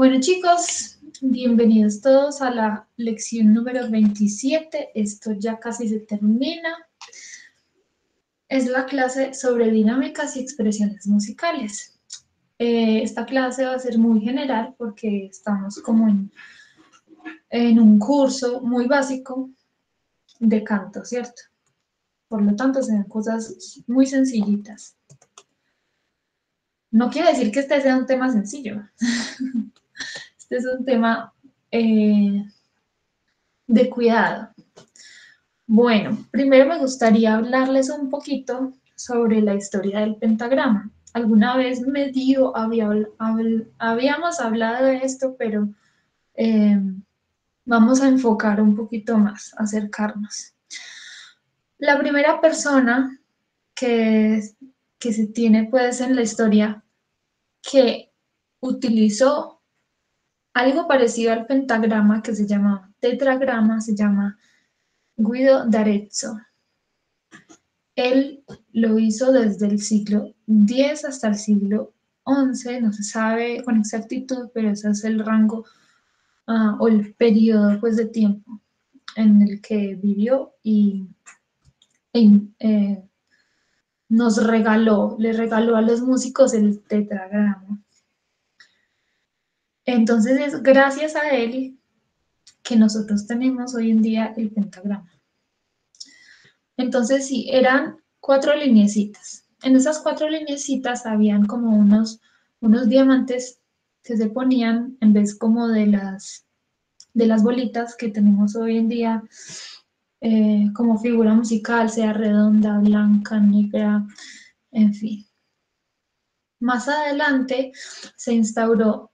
Bueno, chicos, bienvenidos todos a la lección número 27. Esto ya casi se termina. Es la clase sobre dinámicas y expresiones musicales. Esta clase va a ser muy general porque estamos como en un curso muy básico de canto, ¿cierto? Por lo tanto, serán cosas muy sencillitas. No quiere decir que este sea un tema sencillo. Este es un tema de cuidado. Bueno, primero me gustaría hablarles un poquito sobre la historia del pentagrama. Alguna vez habíamos hablado de esto, pero eh, vamos a enfocar un poquito más, acercarnos. La primera persona que, que se tiene pues en la historia que utilizó algo parecido al pentagrama que se llama tetragrama, se llama Guido d'Arezzo. Él lo hizo desde el siglo X hasta el siglo XI, no se sabe con exactitud, pero ese es el rango o el periodo pues, de tiempo en el que vivió y le regaló a los músicos el tetragrama. Entonces es gracias a él que nosotros tenemos hoy en día el pentagrama. Entonces sí, eran 4 lineecitas. En esas 4 lineecitas habían como unos diamantes que se ponían en vez como de las bolitas que tenemos hoy en día como figura musical, sea redonda, blanca, negra, en fin. Más adelante se instauró,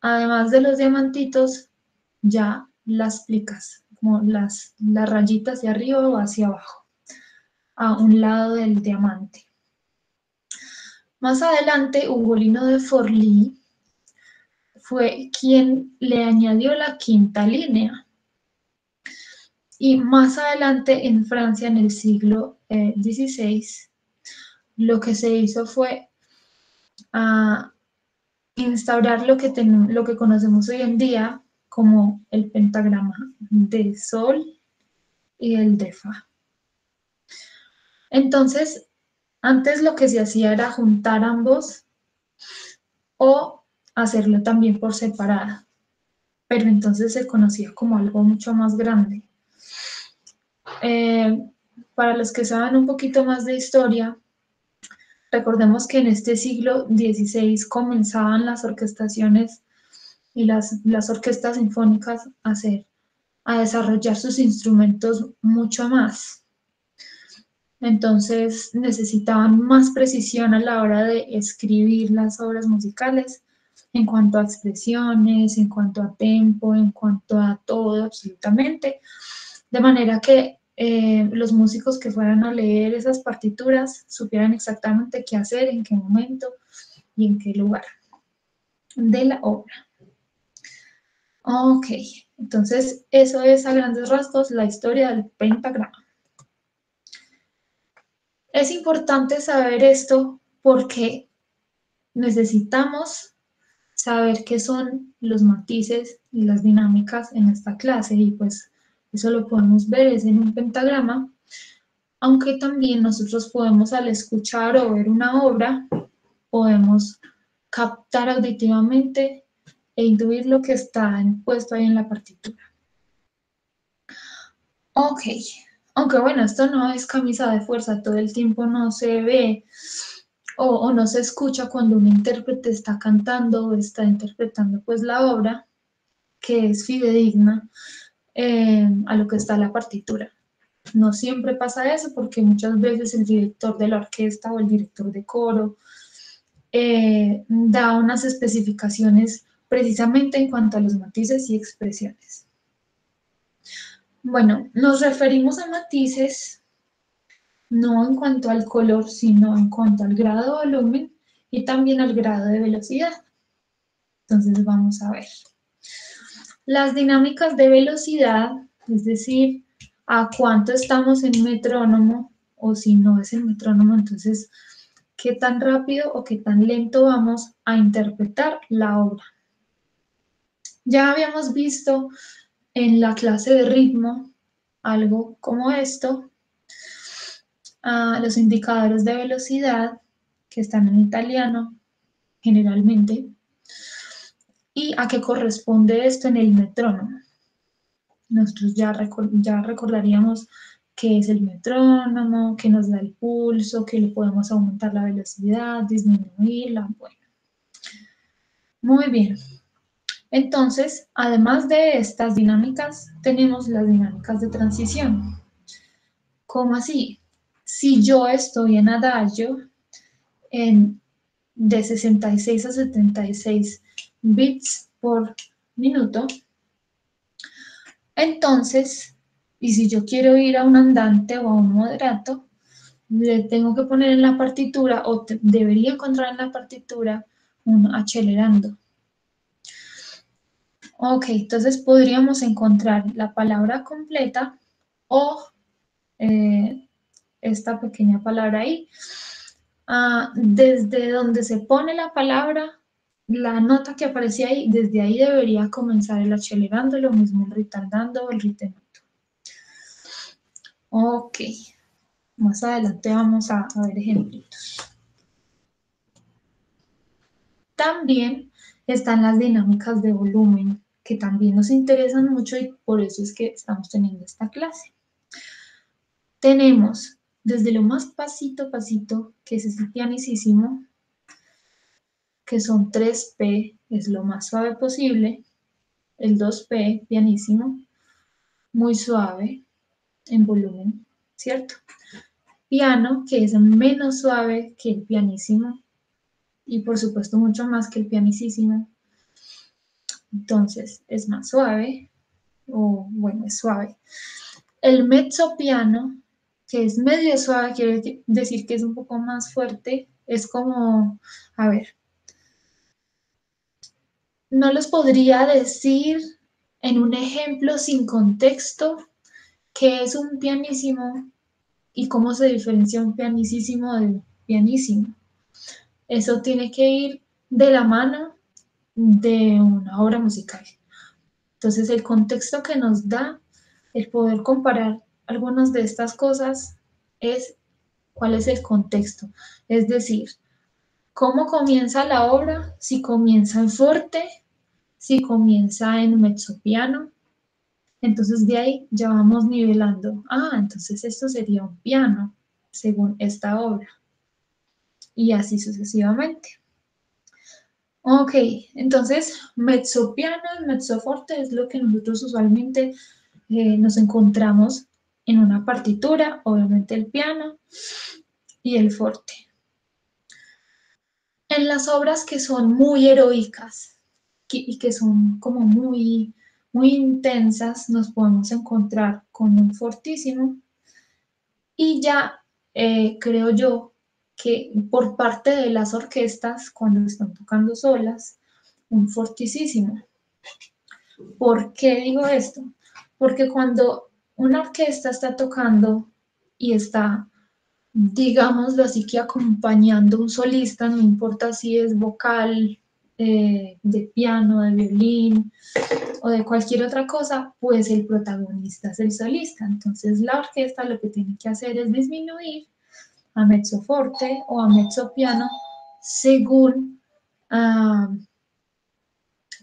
además de los diamantitos, ya las plicas, como las rayitas de arriba o hacia abajo, a un lado del diamante. Más adelante, Ugolino de Forlì fue quien le añadió la quinta línea. Y más adelante, en Francia, en el siglo XVI, lo que se hizo fue instaurar lo que conocemos hoy en día como el pentagrama de Sol y el de Fa. Entonces, antes lo que se hacía era juntar ambos o hacerlo también por separado, pero entonces se conocía como algo mucho más grande. Para los que saben un poquito más de historia, recordemos que en este siglo XVI comenzaban las orquestaciones y las orquestas sinfónicas a desarrollar sus instrumentos mucho más. Entonces necesitaban más precisión a la hora de escribir las obras musicales en cuanto a expresiones, en cuanto a tempo, en cuanto a todo absolutamente. De manera que los músicos que fueran a leer esas partituras supieran exactamente qué hacer, en qué momento y en qué lugar de la obra. Ok, entonces eso es a grandes rasgos la historia del pentagrama. Es importante saber esto porque necesitamos saber qué son los matices y las dinámicas en esta clase y pues eso lo podemos ver es en un pentagrama, aunque también nosotros podemos al escuchar o ver una obra, podemos captar auditivamente e intuir lo que está puesto ahí en la partitura. Ok, aunque bueno, esto no es camisa de fuerza, todo el tiempo no se ve o no se escucha cuando un intérprete está cantando o está interpretando pues la obra, que es fidedigna a lo que está en la partitura. No siempre pasa eso porque muchas veces el director de la orquesta o el director de coro da unas especificaciones precisamente en cuanto a los matices y expresiones. Bueno, nos referimos a matices no en cuanto al color, sino en cuanto al grado de volumen y también al grado de velocidad. Entonces vamos a ver. Las dinámicas de velocidad, es decir, a cuánto estamos en metrónomo, o si no es en metrónomo, entonces qué tan rápido o qué tan lento vamos a interpretar la obra. Ya habíamos visto en la clase de ritmo algo como esto, los indicadores de velocidad que están en italiano generalmente, y a qué corresponde esto en el metrónomo. Nosotros ya recordaríamos qué es el metrónomo, qué nos da el pulso, que le podemos aumentar la velocidad, disminuirla. Bueno, muy bien. Entonces, además de estas dinámicas, tenemos las dinámicas de transición. ¿Cómo así? Si yo estoy en adagio en, de 66 a 76 bits por minuto, entonces, y si yo quiero ir a un andante o a un moderato, le tengo que poner en la partitura, o debería encontrar en la partitura, un acelerando. Ok, entonces podríamos encontrar la palabra completa o esta pequeña palabra ahí. Desde donde se pone la palabra, la nota que aparece ahí, desde ahí debería comenzar el acelerando, lo mismo el retardando o el ritenuto. Ok, más adelante vamos a ver ejemplitos. También están las dinámicas de volumen, que también nos interesan mucho y por eso es que estamos teniendo esta clase. Tenemos desde lo más pasito, que es el pianicísimo, que son 3P, es lo más suave posible, el 2P, pianísimo, muy suave en volumen, ¿cierto? Piano, que es menos suave que el pianísimo y por supuesto mucho más que el pianicísimo, entonces es más suave, o bueno, es suave. El mezzo piano, que es medio suave, quiere decir que es un poco más fuerte, es como, a ver, no los podría decir en un ejemplo sin contexto qué es un pianísimo y cómo se diferencia un pianicísimo del pianísimo. Eso tiene que ir de la mano de una obra musical. Entonces, el contexto que nos da el poder comparar algunas de estas cosas es cuál es el contexto. Es decir, cómo comienza la obra, si comienza en forte, si comienza en mezzopiano. Entonces de ahí ya vamos nivelando. Entonces esto sería un piano, según esta obra. Y así sucesivamente. Ok, entonces mezzopiano y mezzoforte es lo que nosotros usualmente nos encontramos en una partitura, obviamente el piano y el forte. En las obras que son muy heroicas y que son como muy intensas, nos podemos encontrar con un fortísimo y ya creo yo que por parte de las orquestas, cuando están tocando solas, un fortísimo. ¿Por qué digo esto? Porque cuando una orquesta está tocando y está, digámoslo así, que acompañando a un solista, no importa si es vocal, de piano, de violín o de cualquier otra cosa, pues el protagonista es el solista. Entonces la orquesta lo que tiene que hacer es disminuir a mezzo forte o a mezzo piano según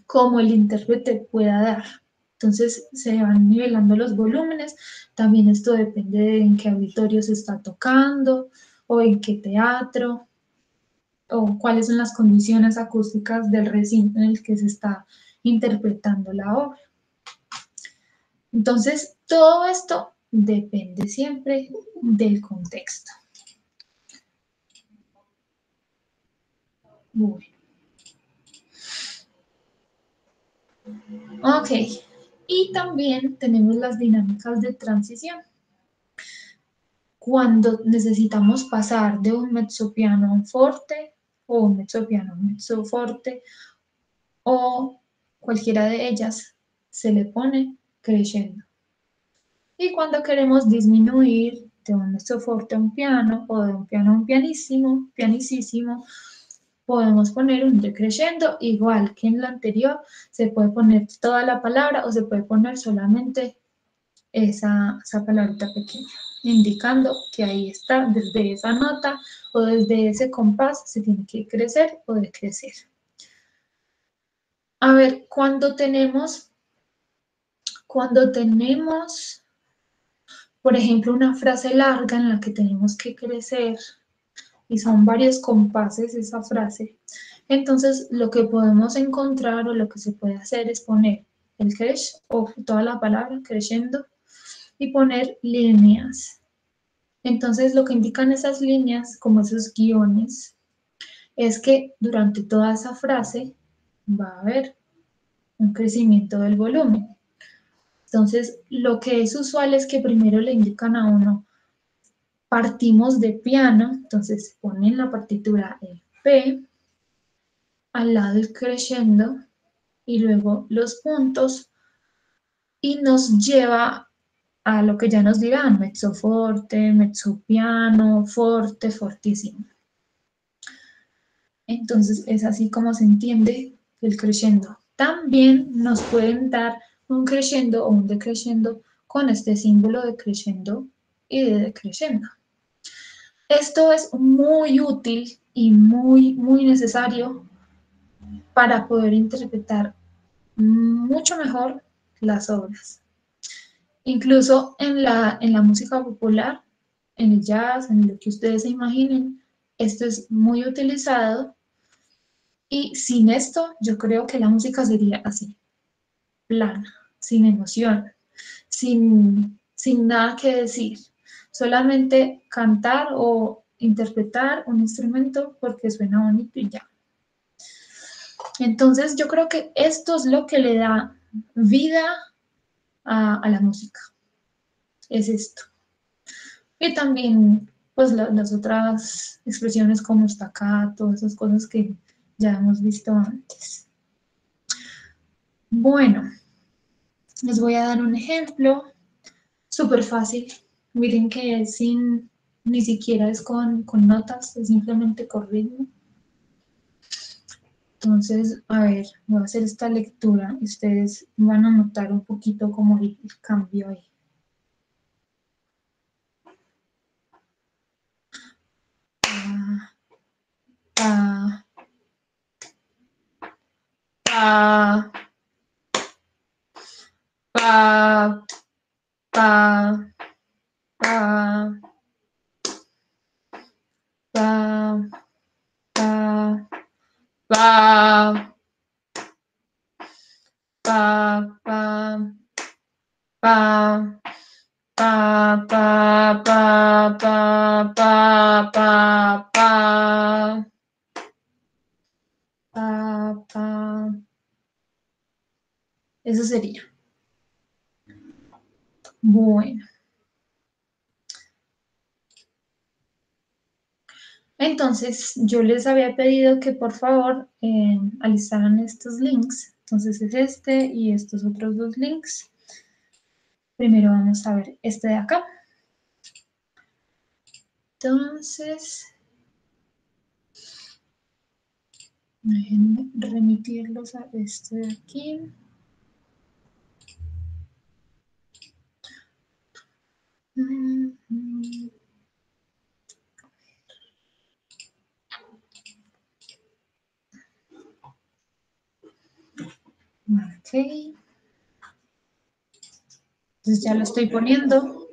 cómo el intérprete pueda dar. Entonces se van nivelando los volúmenes. También esto depende de en qué auditorio se está tocando o en qué teatro o cuáles son las condiciones acústicas del recinto en el que se está interpretando la obra. Entonces todo esto depende siempre del contexto. Bueno. Ok, y también tenemos las dinámicas de transición. Cuando necesitamos pasar de un mezzopiano a un forte, o un mezzopiano a un mezzoforte, o cualquiera de ellas, se le pone crescendo. Y cuando queremos disminuir de un mezzoforte a un piano, o de un piano a un pianísimo, pianicísimo, podemos poner un decreciendo, igual que en la anterior, se puede poner toda la palabra o se puede poner solamente esa palabrita pequeña, indicando que ahí está, desde esa nota o desde ese compás se tiene que crecer o decrecer. A ver, cuando tenemos, por ejemplo, una frase larga en la que tenemos que crecer y son varios compases esa frase, entonces lo que podemos encontrar o lo que se puede hacer es poner el crash o toda la palabra creciendo y poner líneas. Entonces lo que indican esas líneas, como esos guiones, es que durante toda esa frase va a haber un crecimiento del volumen. Entonces, lo que es usual es que primero le indican a uno, partimos de piano, entonces ponen la partitura en P, al lado el crescendo y luego los puntos y nos lleva a lo que ya nos dirán, mezzo forte, mezzo piano, forte, fortísimo. Entonces es así como se entiende el crescendo. También nos pueden dar un crescendo o un decrescendo con este símbolo de crescendo y de decrescendo. Esto es muy útil y muy necesario para poder interpretar mucho mejor las obras. Incluso en la música popular, en el jazz, en lo que ustedes se imaginen, esto es muy utilizado y sin esto yo creo que la música sería así, plana, sin emoción, sin nada que decir, solamente cantar o interpretar un instrumento porque suena bonito y ya. Entonces yo creo que esto es lo que le da vida a la música, es esto. Y también pues las otras expresiones como staccato, esas cosas que ya hemos visto antes. Bueno, les voy a dar un ejemplo súper fácil. Miren que es sin, ni siquiera es con notas, es simplemente con ritmo. Entonces, a ver, voy a hacer esta lectura y ustedes van a notar un poquito como el cambio ahí. Pa, pa, pa, pa, pa, pa, pa, pa, pa, pa, pa, pa, pa, pa, pa, pa, pa, pa, pa, pa. Eso sería. Bueno. Entonces, yo les había pedido que por favor alistaran estos links. Entonces es este y estos otros dos links. Primero vamos a ver este de acá. Entonces, déjenme remitirlos a este de aquí. Ok. Entonces ya lo estoy poniendo.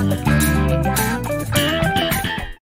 No.